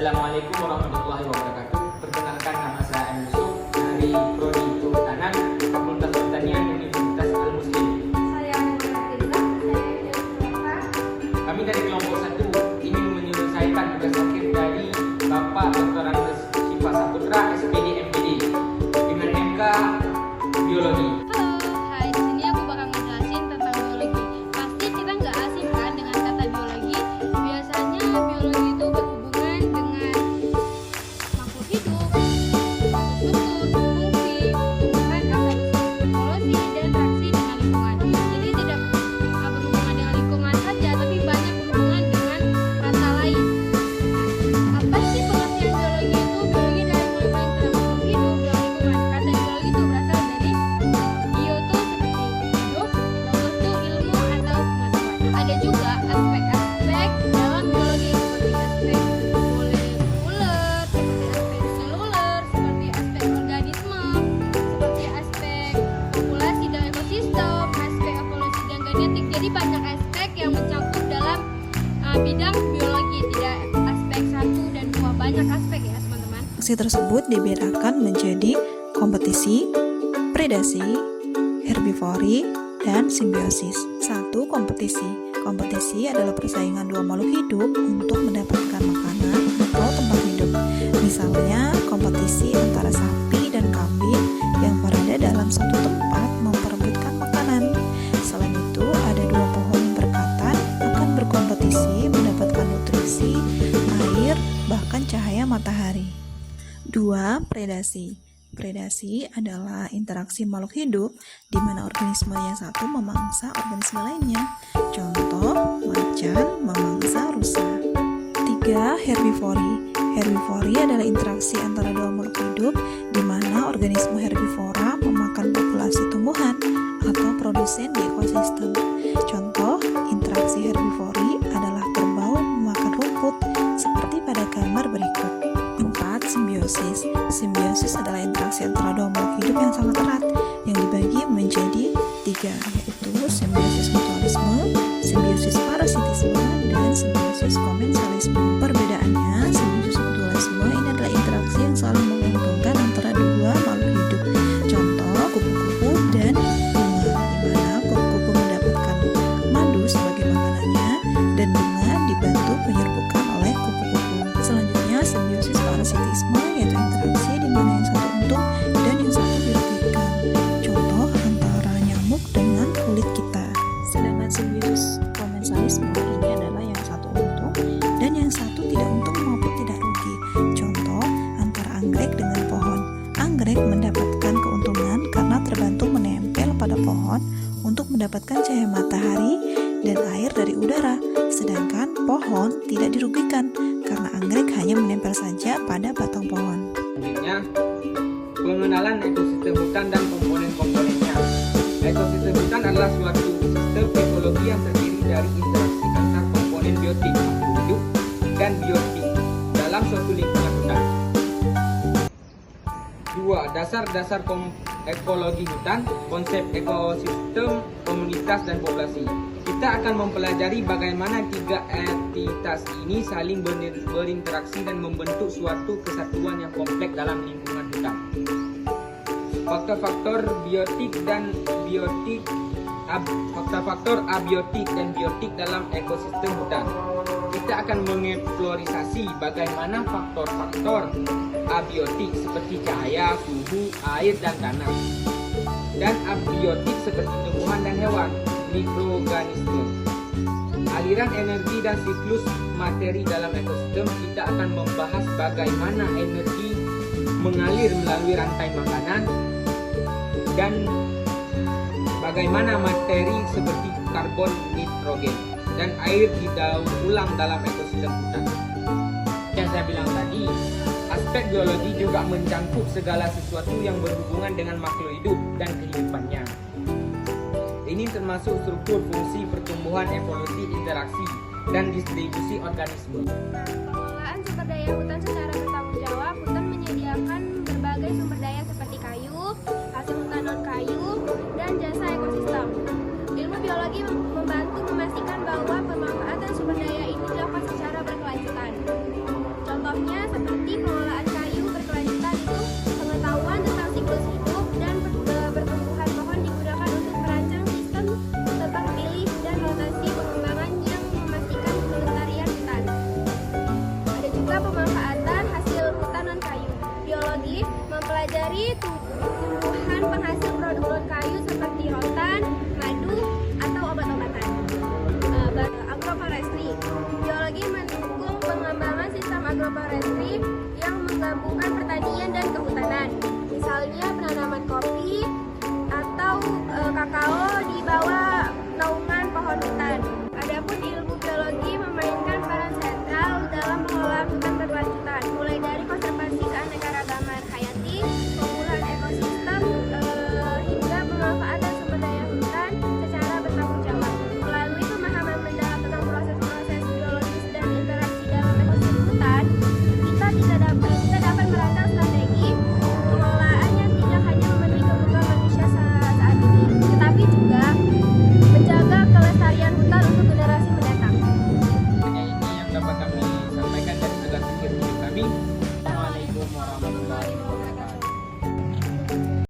Assalamualaikum warahmatullahi wabarakatuh. Perkenalkan, nama saya M. Yusuf dari Prodi Kehutanan Fakultas Pertanian Universitas Al-Muslim. Saya Muhammad Rizal. Kami dari kelompok 1 ingin menyelesaikan tugas akhir dari Bapak Dr. Andes Syifa Saputra, SPD MPD dengan MK Biologi. Hai, di sini aku bakal ngejelasin tentang biologi. Pasti kita nggak asing kan dengan kata biologi. Biasanya biologi itu berhubungan dengan makhluk hidup, struktur, fungsi, tumbuhan, asal-usul, evolusi, dan reaksi dengan lingkungan. Jadi tidak berhubungan dengan lingkungan saja, tapi banyak berhubungan dengan kata lain. Apa sih pengertian biologi itu? Biologi dari mulai paling terhadap makhluk hidup dan lingkungan. Kata biologi itu berasal dari bio itu seperti hidup, logos itu ilmu atau pengetahuan. Ada juga aspek-aspek dalam biologi seperti aspek molekuler, seperti aspek seluler, seperti aspek organisme, seperti aspek populasi dan ekosistem, aspek evolusi dan genetik. Jadi banyak aspek yang mencakup dalam bidang biologi, tidak aspek 1 dan 2, banyak aspek ya teman-teman. Aksi tersebut dibedakan menjadi kompetisi, predasi, herbivori, dan simbiosis. 1. Kompetisi. Kompetisi adalah persaingan dua makhluk hidup untuk mendapatkan makanan atau tempat hidup. Misalnya, kompetisi antara sapi dan kambing yang berada dalam satu tempat memperebutkan makanan. Selain itu, ada dua pohon yang berdekatan akan berkompetisi mendapatkan nutrisi, air, bahkan cahaya matahari. 2. Predasi. Predasi adalah interaksi makhluk hidup di mana organisme yang satu memangsa organisme lainnya. Contoh, macan memangsa rusa. 3. Herbivori. Herbivori adalah interaksi antara dua makhluk hidup di mana organisme herbivora memakan populasi tumbuhan atau produsen di ekosistem. Contoh, interaksi herbivori adalah kerbau memakan rumput seperti pada gambar berikut. 4. Simbiosis. Simbiosis adalah interaksi antara dua makhluk hidup yang sangat erat yang dibagi menjadi 3, yaitu simbiosis mutualisme, simbiosis parasitisme, dan simbiosis komensalisme. Perbedaannya, simbiosis mutualisme ini adalah interaksi yang saling menguntungkan antara dua makhluk hidup. Contoh, kupu-kupu dan bunga, di mana kupu-kupu mendapatkan madu sebagai makanannya dan bunga dibantu penyerbukan oleh kupu-kupu. Selanjutnya, simbiosis parasitisme yaitu interaksi di mana yang satu untung dan yang satu dirugikan. Contoh, antara nyamuk dengan kulit kita. Sedangkan simbiosis komensalisme ini adalah yang satu untung dan yang satu tidak untung maupun tidak rugi. Contoh, antara anggrek dengan pohon. Anggrek mendapatkan keuntungan karena terbantu menempel pada pohon untuk mendapatkan cahaya matahari dan air dari udara, sedangkan pohon tidak dirugikan karena anggrek hanya menempel saja pada batang pohon. Selanjutnya, pengenalan ekosistem hutan dan komponen-komponennya. Ekosistem hutan adalah suatu sistem ekologi yang terdiri dari interaksi antar komponen biotik, hidup, dan biotik dalam suatu lingkungan hutan. 2. Dasar-dasar ekologi hutan, konsep ekosistem, komunitas, dan populasi. Kita akan mempelajari bagaimana tiga entitas ini saling berinteraksi dan membentuk suatu kesatuan yang kompleks dalam lingkungan hutan. Faktor-faktor biotik dan biotik, faktor-faktor abiotik dan biotik dalam ekosistem hutan. Kita akan mengeksplorasi bagaimana faktor-faktor abiotik seperti cahaya, suhu, air, dan tanah, dan abiotik seperti tumbuhan dan hewan, mikroorganisme, aliran energi dan siklus materi dalam ekosistem. Kita akan membahas bagaimana energi mengalir melalui rantai makanan dan bagaimana materi seperti karbon, nitrogen, dan air didaur ulang dalam ekosistem hutan. Yang saya bilang tadi, aspek biologi juga mencangkup segala sesuatu yang berhubungan dengan makhluk hidup dan kehidupannya. Ini termasuk struktur, fungsi, pertumbuhan, evolusi, interaksi, dan distribusi organisme. Pengelolaan sumber daya hutan secara bertanggung jawab. Hutan menyediakan berbagai sumber daya seperti kayu, hasil hutan non-kayu, dan jasa ekosistem. Ilmu biologi membantu memastikan bahwa pemanfaatan sumber daya ini dilakukan secara berkelanjutan. Contohnya, siklus hidup dan pertumbuhan pohon digunakan untuk merancang sistem tebang pilih dan rotasi pengembangan yang memastikan kelestarian hutan. Ada juga pemanfaatan hasil hutan non kayu. Biologi mempelajari tumbuhan penghasil produk non kayu seperti rotan, madu, atau obat-obatan. Agroforestry. Biologi mendukung pengembangan sistem agroforestry yang menggabungkan pertanian dan kehutanan. Misalnya penanaman kopi atau kakao di bawah naungan pohon hutan.